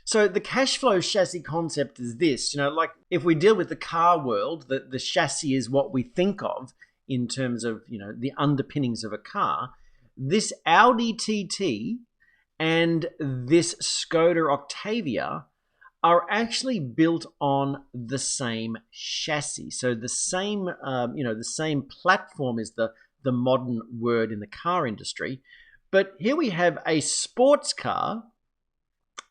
So the cash flow chassis concept is this, like if we deal with the car world, the chassis is what we think of in terms of, the underpinnings of a car. This Audi TT and this Skoda Octavia are actually built on the same chassis. So the same, the same platform is the modern word in the car industry. But here we have a sports car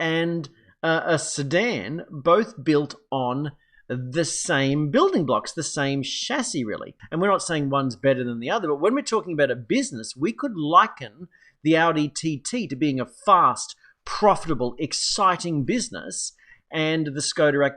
and a sedan, both built on the same building blocks, the same chassis, really. And we're not saying one's better than the other, but when we're talking about a business, we could liken the Audi TT to being a fast, profitable, exciting business, and the Skoda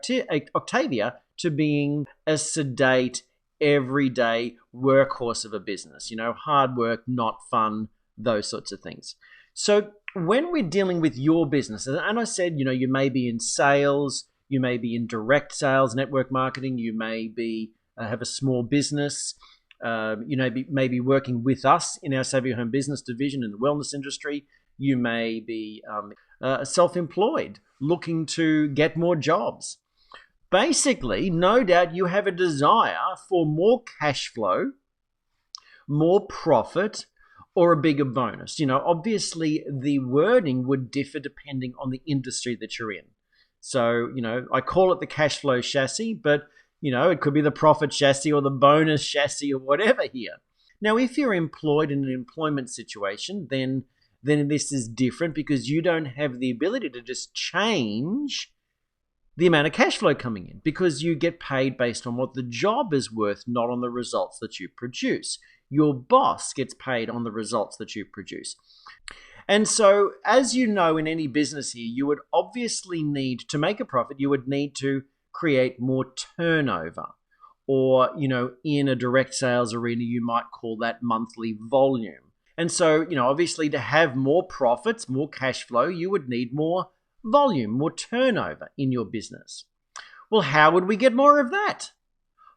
Octavia to being a sedate, everyday workhorse of a business. Hard work, not fun, those sorts of things. So when we're dealing with your business, and I said, you may be in sales, you may be in direct sales, network marketing, you may be have a small business, may be working with us in our Save Your Home Business division in the wellness industry. You may be self-employed, looking to get more jobs. Basically, no doubt you have a desire for more cash flow, more profit, or a bigger bonus. Obviously the wording would differ depending on the industry that you're in. So, I call it the cash flow chassis, but, it could be the profit chassis or the bonus chassis or whatever here. Now, if you're employed in an employment situation, then this is different because you don't have the ability to just change the amount of cash flow coming in because you get paid based on what the job is worth, not on the results that you produce. Your boss gets paid on the results that you produce. And so, as you know, in any business here, you would obviously need to make a profit, you would need to create more turnover. Or, in a direct sales arena, you might call that monthly volume. And so, obviously to have more profits, more cash flow, you would need more volume, more turnover in your business. Well, how would we get more of that?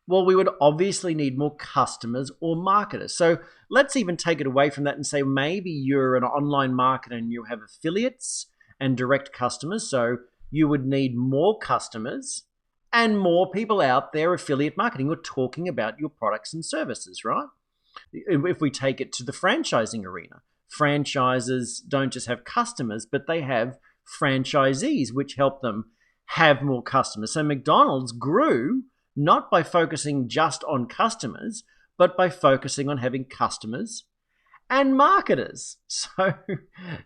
Well, we would obviously need more customers or marketers. So let's even take it away from that and say maybe you're an online marketer and you have affiliates and direct customers. So you would need more customers and more people out there affiliate marketing or talking about your products and services, right? If we take it to the franchising arena, franchises don't just have customers, but they have franchisees, which help them have more customers. So McDonald's grew not by focusing just on customers, but by focusing on having customers and marketers.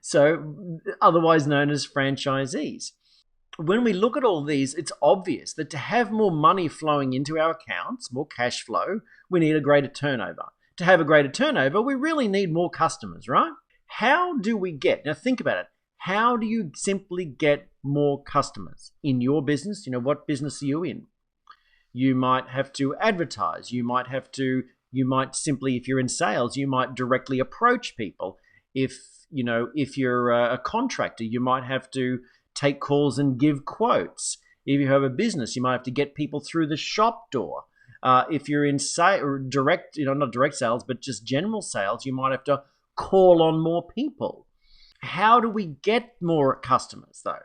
So otherwise known as franchisees. When we look at all these, it's obvious that to have more money flowing into our accounts, more cash flow, we need a greater turnover. To have a greater turnover, we really need more customers, right? How do we get, now think about it, how do you simply get more customers in your business? What business are you in? You might have to advertise. You might simply, if you're in sales, you might directly approach people. If you're a contractor, you might have to take calls and give quotes. If you have a business, you might have to get people through the shop door. If you're in direct, not direct sales, but just general sales, you might have to call on more people. How do we get more customers, though?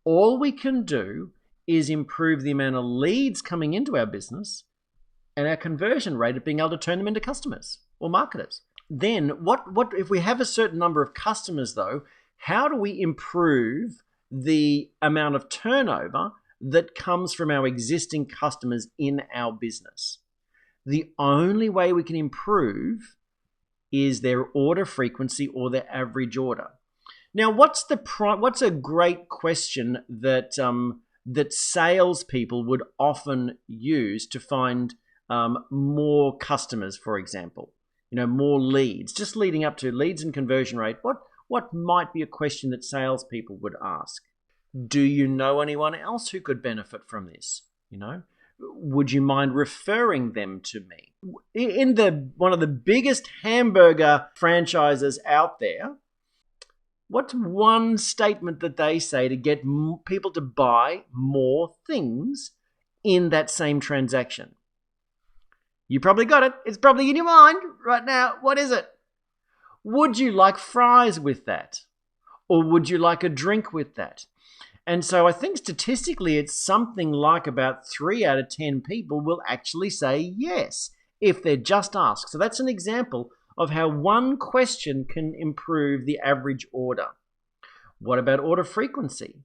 All we can do is improve the amount of leads coming into our business and our conversion rate of being able to turn them into customers or marketers. Then what if we have a certain number of customers, though, how do we improve the amount of turnover that comes from our existing customers in our business? The only way we can improve is their order frequency or their average order. Now, what's a great question that salespeople would often use to find more customers, for example, more leads, just leading up to leads and conversion rate? What might be a question that salespeople would ask? Do you know anyone else who could benefit from this? Would you mind referring them to me? In one of the biggest hamburger franchises out there, what's one statement that they say to get people to buy more things in that same transaction? You probably got it. It's probably in your mind right now. What is it? Would you like fries with that? Or would you like a drink with that? And so I think statistically it's something like about 3 out of 10 people will actually say yes if they're just asked. So that's an example of how one question can improve the average order. What about order frequency?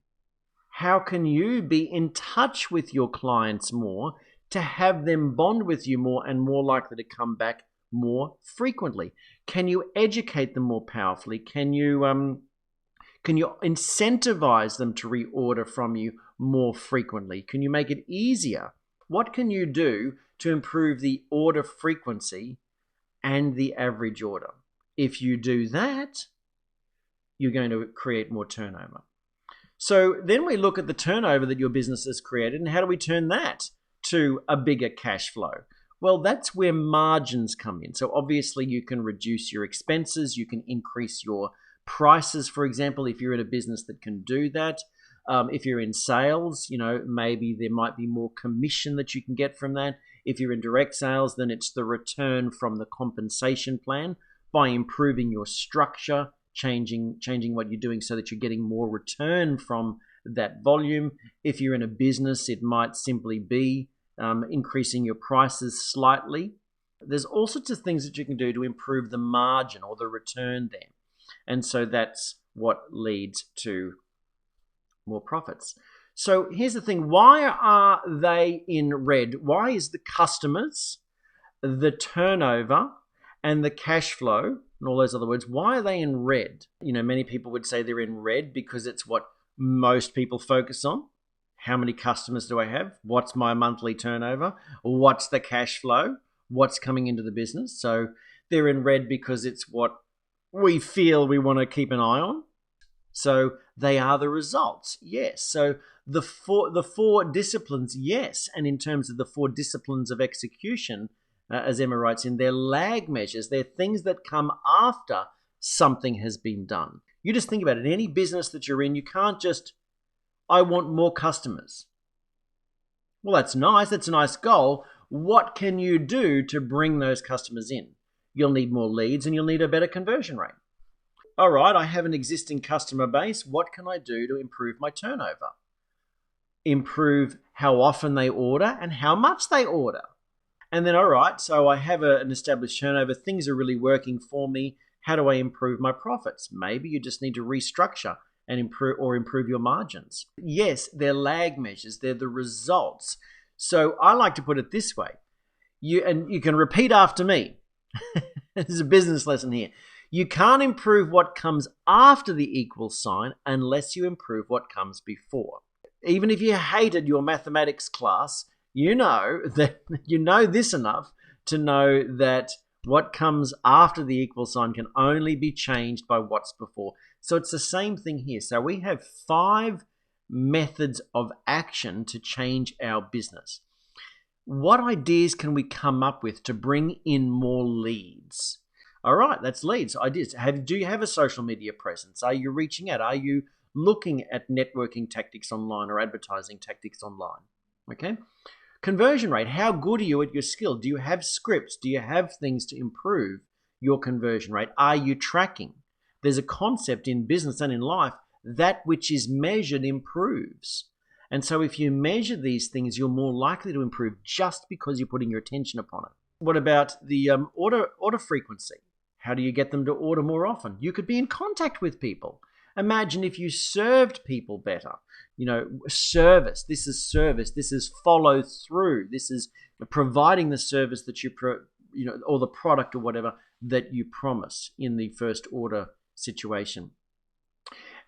How can you be in touch with your clients more to have them bond with you more and more likely to come back more frequently? Can you educate them more powerfully? Can you incentivize them to reorder from you more frequently? Can you make it easier? What can you do to improve the order frequency and the average order? If you do that, you're going to create more turnover. So then we look at the turnover that your business has created, and how do we turn that to a bigger cash flow? Well, that's where margins come in. So obviously you can reduce your expenses, you can increase your prices, for example, if you're in a business that can do that. If you're in sales, maybe there might be more commission that you can get from that. If you're in direct sales, then it's the return from the compensation plan by improving your structure, changing what you're doing so that you're getting more return from that volume. If you're in a business, it might simply be increasing your prices slightly. There's all sorts of things that you can do to improve the margin or the return there. And so that's what leads to more profits. So here's the thing. Why are they in red? Why is the customers, the turnover, and the cash flow, and all those other words, why are they in red? Many people would say they're in red because it's what most people focus on. How many customers do I have? What's my monthly turnover? What's the cash flow? What's coming into the business? So they're in red because it's what we feel we want to keep an eye on. So they are the results, yes. So the four disciplines, yes. And in terms of the 4 disciplines of execution, as Emma writes in, they're lag measures. They're things that come after something has been done. You just think about it. In any business that you're in, you can't just, I want more customers. Well, that's nice. That's a nice goal. What can you do to bring those customers in? You'll need more leads and you'll need a better conversion rate. All right, I have an existing customer base. What can I do to improve my turnover? Improve how often they order and how much they order. And then, all right, so I have an established turnover. Things are really working for me. How do I improve my profits? Maybe you just need to restructure and improve your margins. Yes, they're lag measures. They're the results. So I like to put it this way. You can repeat after me. There's a business lesson here. You can't improve what comes after the equal sign unless you improve what comes before. Even if you hated your mathematics class, you know this enough to know that what comes after the equal sign can only be changed by what's before. So it's the same thing here. So we have 5 methods of action to change our business. What ideas can we come up with to bring in more leads? All right, that's leads, ideas. Do you have a social media presence? Are you reaching out? Are you looking at networking tactics online or advertising tactics online? Okay. Conversion rate. How good are you at your skill? Do you have scripts? Do you have things to improve your conversion rate? Are you tracking? There's a concept in business and in life, that which is measured improves. And so if you measure these things, you're more likely to improve just because you're putting your attention upon it. What about the order frequency? How do you get them to order more often? You could be in contact with people. Imagine if you served people better. Service. This is service. This is follow through. This is providing the service that or the product or whatever that you promise in the first order situation.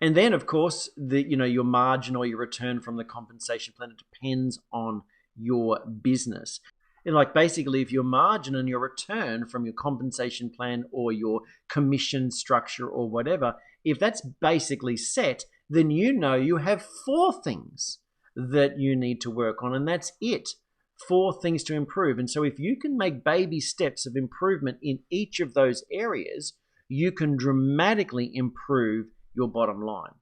And then, of course, your margin or your return from the compensation plan, it depends on your business. Like basically, if your margin and your return from your compensation plan or your commission structure or whatever, if that's basically set, then you have 4 things that you need to work on, and that's it. 4 things to improve. And so if you can make baby steps of improvement in each of those areas, you can dramatically improve your bottom line.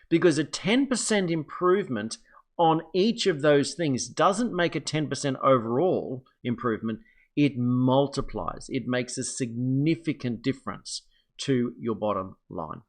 Because a 10% improvement on each of those things doesn't make a 10% overall improvement. It multiplies. It makes a significant difference to your bottom line.